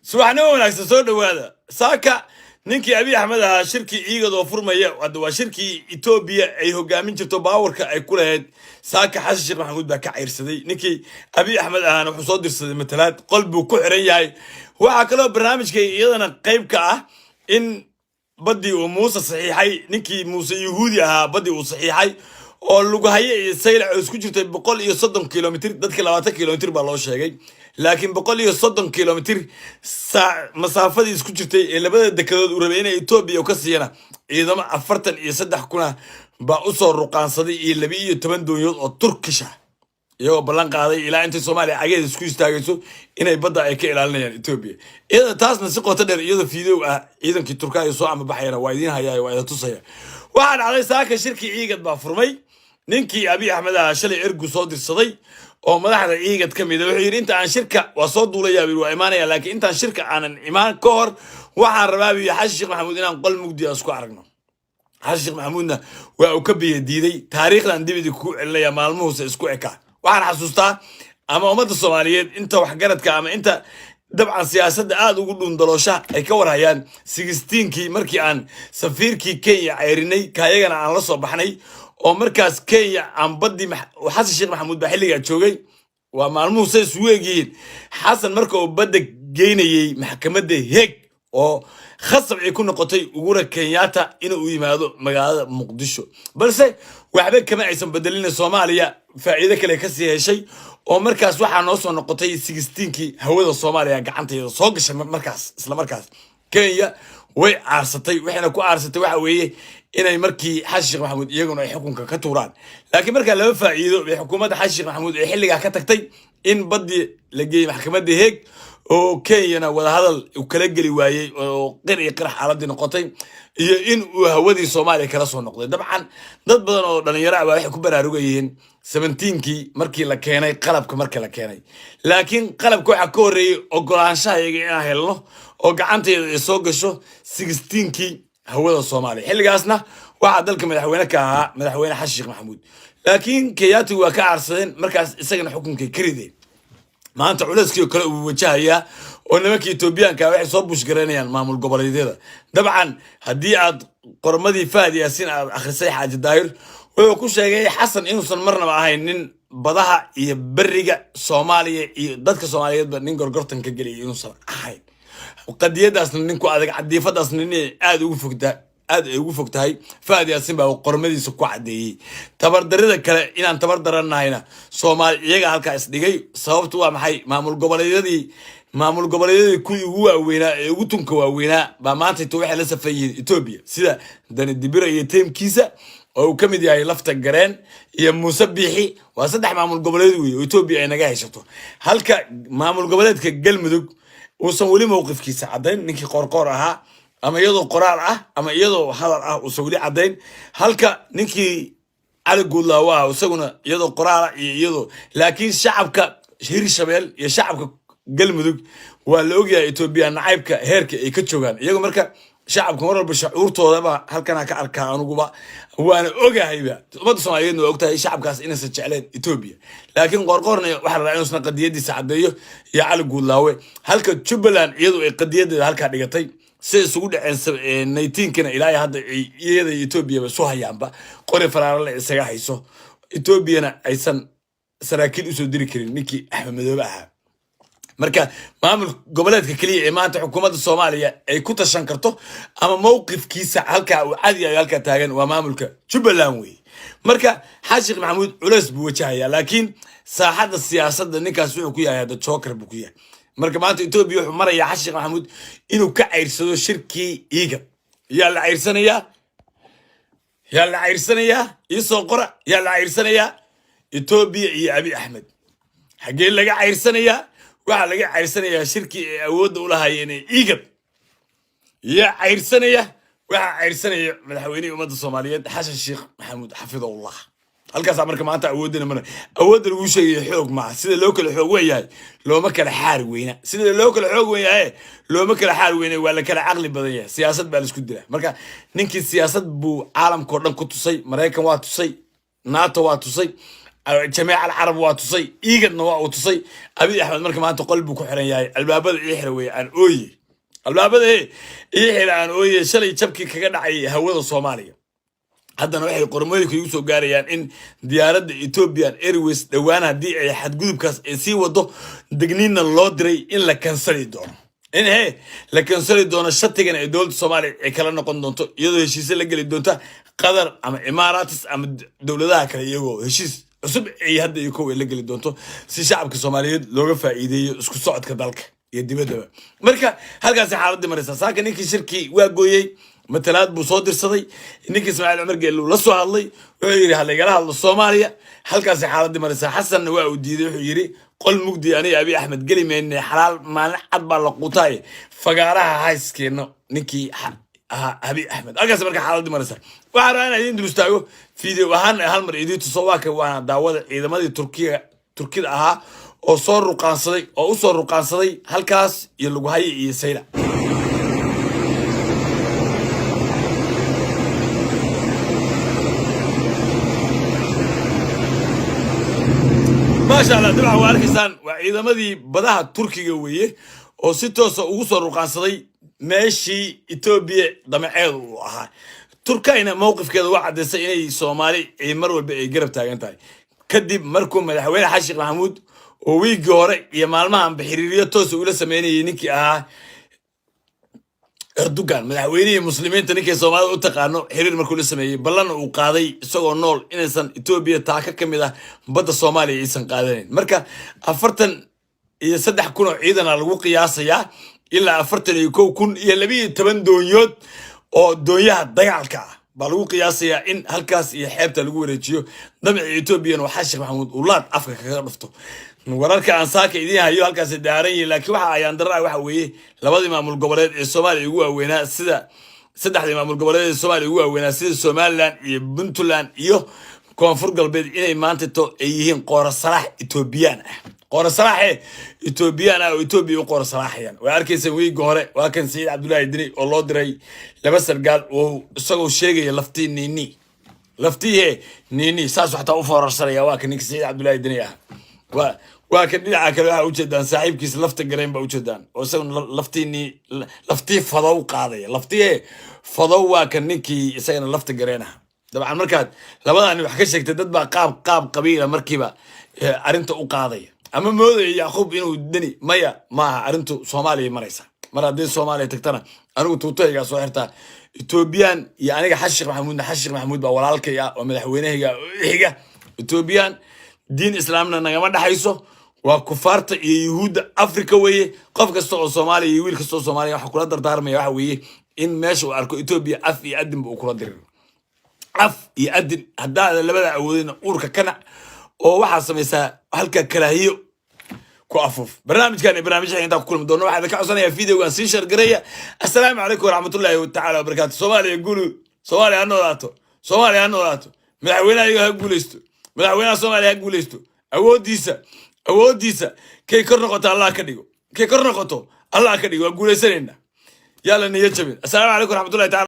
subaxna wanaagsan soo dhawaada saaka ninkii Abiy Ahmed ah shirkii iigado furmaya waa shirkii Ethiopia ay hogaamin jirto baawarka ay ku lahayd saaka Xasan Sheekh Maxamuud baa ka ciirsaday ninkii Abiy Ahmed ahna wuxuu soo dirsaday matalaad qalbigu ku xiran yahay waxa kale oo barnaamijka iyadana qayb ka ah in badii uu Muuse saxiixay ninkii Muuse Yahuudi ahaa badii uu saxiixay oo lagu hayay saylac isku jirtay 130 kilomitir dadka 20 kilomitir baa loo sheegay laakiin 130 kilomitir masaafadii isku jirtay ee labada dekedood u rabay inay Ethiopia ka siiyana ciidamo 43 kuna baa u soo ruqaansaday iyo 12 doonyood oo Turkish ah iyagoo ballan qaaday ilaa inta Soomaaliya cageed isku istaagayso inay badda ay ka ilaalinayaan Ethiopia iyada taasna si qoto dheer iyada fiideo ah ciidankii Turkiga soo ama baxayna waa idin hayay waa tusaya waxaan caday saaka shirkii ciigad baa furmay ninkii Abiy Ahmed ah shalay ergu soo dirsaday oo madaxda ciigad kamid ah wuxuu yiri inta aan shirka waa soo duulayaa waa imaanaya laakiin inta aan shirka aanan imaan ka hor waxaan rabaa Xasan Sheekh Maxamuud inaan qol mugdi isku aragno Xasan Sheekh Maxamuudna waa uu ka diiday taariikhdan dibadii ku celinaya maalmuhu isku eka waxaan xasuustaa ama ummadda Soomaaliyeed inta wax garadka ama inta dabcan siyaasadda aad ugu dhundaloosha ay ka warhayaan 16kii markii aan safiirkii Kenya ceyrinay kaayagana aan la soo baxnay oo markaas Kenya aan badii Xasan Sheekh Maxamuud baa xilliga joogay waa maalmuhu say suugeeyeen Xasan marka uu badda geynayay maxkamadda Hague oo khasab ay ku noqotay ugura Kenyatta inuu yimaado magaalada Muqdisho balse waxba kama aysan bedelin Soomaaliya faa'iido kale ka sii heshay oo markaas waxa noo soo noqotay 16kii hawada Soomaaliya gacanteeda soo gashay markaas isla markaas Kenya way aarsatay waxayna ku aarsatay waxa weeye inay markii Xasan Sheekh Maxamuud iyaguna ay xukunka ka tuuraan laakiin marka laba faa'iido ee xukuumadda Xasan Sheekh Maxamuud ee xilliga ka tagtay in badii la geeyay maxkamadda Hague oo Kenya wada hadal uu kala gali waayay oo qir iyo qirax xaaladii noqotay iyo in uu hawadii Soomaaliya kala soo noqday dabcan dad badan oo dhalinyaro ah waxay ku baraarugayeen 17kii markii la keenay qalabka markii la keenay laakiin qalabka waxa ka horeeyay ogolaanshaha iyaga in helno oo gacanteeda ay soo gasho 16kii hawada Soomaaliya xilligaasna waxa dalka madaxweyne ka ahaa madaxweyne Xasan Sheekh Maxamuud laakiin Kenyatta waa ka aarsadeen markaas isagana xukunkii karideen maanta culayskii kale uu wajahaya oo nimankii Etoobiyaanka waxay soo bushgareynayaan maamul goboleedyada dabcan hadii aad qormadii Faad Yaasin aad akhrisay Xaaji Daahir wuxuu ku sheegay Xasan inuusan marnaba ahayn nin badaha iyo bariga Soomaaliya iyo dadka Soomaaliyeed nin gorgortan ka galiyay inuusan ahayn qadiyadaasna ninku adag cadiifadaasna nin aad ugu fogtahay Faad Yaasin baa qormadiisa ku cadeeyay tabardarida kale inaan tabardaranahayna Soomaali iyaga halka isdhigay sababtu waa maxay maamul goboleedyadii kuwii ugu waaweynaa ee ugu tunka waaweynaa baa maanta inta waxay la safayeen Ethiopia sida Dani Dibira iyo teamkiisa oo ka mid yahay lafta gareen iyo Muuse Biixi waa saddex maamul goboleed weey oo Ethiopia ay naga haysato halka maamul goboleedka Galmudug uusan wali mowqifkiisa cadeyn ninkii qorqor ahaa ama iyadoo qoraal ah ama iyadoo hadal ah uu sawli cadeyn halka ninkii Ali Guudlaaw ah isaguna iyadoo qoraal iyo iyadoo laakiin shacabka Hirshabeel iyo shacabka Galmudug waa la ogyahay Ethiopia nacaybka heerka ay ka joogan iyagu marka shacabka mar walba shucuurtooda ba halkan ka arkaa anuguba waana ogahayba ummadda Soomaaliyeed waa ogtahay shacabkaas inaysan jecleen Ethiopia laakiin qorqorna waxa la raaciyo isna qadiyadiisa cadeeyo iyo Ali Guudlaaw halka Jubaland iyadoo ay qadiyadeeda halka dhigatay si isugu dhaceen 19kana ilaa hadda iyada Ethiopia ba soo hayaanba qori faraar la isaga hayso Ethiopiana aysan saraakiil u soo diri karin ninkii Axmed Madoobe ahaa marka maamul goboleedka kaliya ee maanta xukuumadda Soomaaliya ay ku tashan karto ama mowqifkiisa halka uu caadi ah halka taagan waa maamulka Jubaland weey marka Xasan Sheekh Maxamuud culays buu wajahaya laakiin saaxadda siyaasadda ninkaas wuxuu ku yahay dad joker buu ku yahay marka maanta Ethiopia wuxuu maraya Xasan Sheekh Maxamuud inuu ka ceyrsado shirkii iiga yaa la ceyrsanayaa isoo qora yaa la ceyrsanayaa Ethiopia iyo Abiy Ahmed xagee laga ceyrsanayaa waxa laga ceyrsanayaa shirkii ay awoodda u lahaayeen iiga yaa ceyrsanaya waxa ceyrsanaya madaxweynaha ummadda Soomaaliyeed Xasan Sheekh Maxamuud xafidahullah halkaas marka maanta awoodina awoodda lagu sheegay xoog ma sida loo kala xoog weeyahay looma kala xaar weyna sida loo kala xoog weeyahay looma kala xaar weyna waa la kala aqli badan yahay siyaasad baa la isku dilaa marka ninkii siyaasad buu caalamka oo dhan ku tusay Mareykan waa tusay NATO waa tusay جميع العرب واتوصي إيجاد نواة وتصي أبي أحمد مركب ما أنت قلبه كحرن ياي الباب يحروي عن أوي الباب إيه يحيل عن أوي شلي تبكي كجدع هوض الصومالية هذا نوعي قرميك يوسف جاريان إن ديارة إثيوبيان إيرويز دوانا دي حد جذب كاس سي وضو دقنين اللودري إن لكنسلي دون إن هي لكنسلي دون الشتى كان يدول الصومالي كلامنا قندونتو يدو هشيس اللي قال دونتا قدر أما إمارات أما دولة ذاك يجو هشيس عصب أي هذا يكون اللي قال دونتو سي شعب كصومالي لغة فائدة اسكو صعد كذلك يدي بدو مركا هالقاس حالة مرسا ساكن إنك شركي واقوي مثلات بصادر صدي إنك إسماعيل عمر قال له لسوا الله ويري هلا قالها الصومالية هالكاس حالة مرسا حسن وأودي ويري قل مجدي أنا أبي أحمد قال لي إن حلال ما نحد بالقطاي فقارها هاي سكينه نكي أبي أحمد أجلس مركا حالة مرسا وعرفنا إن دلستايو فيديو هالمر إيدي تصواك وأنا دعوة إذا ما دي تركيا أها أو صار رقان صدي أو صار رقان صدي هالكاس يلقوا هاي يسيلا ما شاء الله دبع واركسان وإذا ما دي بدها تركيا ويه أو ستة وصار رقان صدي ماشي إثيوبيا ضمعيض وها تركيا موقف كذا واحد سيني سومالي يمر بقرب تاجنتاي كدب مركم مدحوينه حاج شيخ محمود وويجي هوري يا مالمها بحريرية توس ولا سميني نيكي أردوغان مدحوينه مسلمين تنيكي سومالي وتقانو حرير مركول سميه بلان وقاضي سووا نول إنسان إثيوبيا تاكا كميدا بدا سومالي إنسان قادرين مركا أفرتن يصدح كونو عيدنا لغو قياسيا إلا أفرتن يكو كون يلبي تبن دونيوت أو دونيها دقالكا بالغو قياسيا إن هالكاس يحيبتا لغو ريجيو دمع إثيوبيا وحاج شيخ محمود ولاد أفكا كغرفتو wararka aan saaka idin hayo halkaas daaran laakiin waxa ay andara waxa weeye labadii maamul goboleed ee Soomaaliya ugu waaweynaa sida saddexdii maamul goboleed ee Soomaaliya ugu waaweynaa sida Somaliland iyo Puntland iyo Koonfur Galbeed inay maanta to ay yihiin qoor salax Ethiopian ah qoor salax Ethiopian ah oo Ethiopia qoor salaxayaan way arkaysan wiiga hore waa kan Saciid Cabdullaahi Dini oo loo diray laba sargaal oo isagoo sheegay laftii nini saas waxa uu foorarsanaya waa kan Saciid Cabdullaahi Dini ah وكان دينا كلها وجدان صاحب كيس لفت جرين بوجدان وسون لفتي فضو قاضي لفتي فضو وكان نكي سين لفت جرينها طبعا مركات لما أنا بحكي شيء تدد بقى قاب قبيلة مركبة أرنتو قاضي أما موضوع يعقوب إنه الدني ما أرنتو صومالي مريسا مرة دين صومالي تكتنا أنا قلت توتي قاس وحرتها إثيوبيان يعني حشر محمود بولالك يا ومدحوينه هيجا إثيوبيان دين إسلامنا نجمع دحيسه وكفارة يهود أفريقيا ويه قف كستو صومالي يويل كستو صومالي وحكولات دار ما يحويه إن ماشي وأركو إثيوبيا أف يقدم بأكولات در أف يقدم هذا اللي بدأ أولين أورك كنا أو واحد سميسا هلك كراهيو كوافوف برنامج كان برنامج حين تقول مدون واحد كعصنا يا فيديو وان سيشر قرية السلام عليكم ورحمة الله تعالى وبركاته صومالي يقولوا صومالي أنو راتو مدحوينا يقول استو مدحوينا صومالي يقول استو أوديسا كي كرنقطة الله كديو كي كرنقطة الله كديو أقول سنين يلا نيجي السلام عليكم ورحمة الله تعالى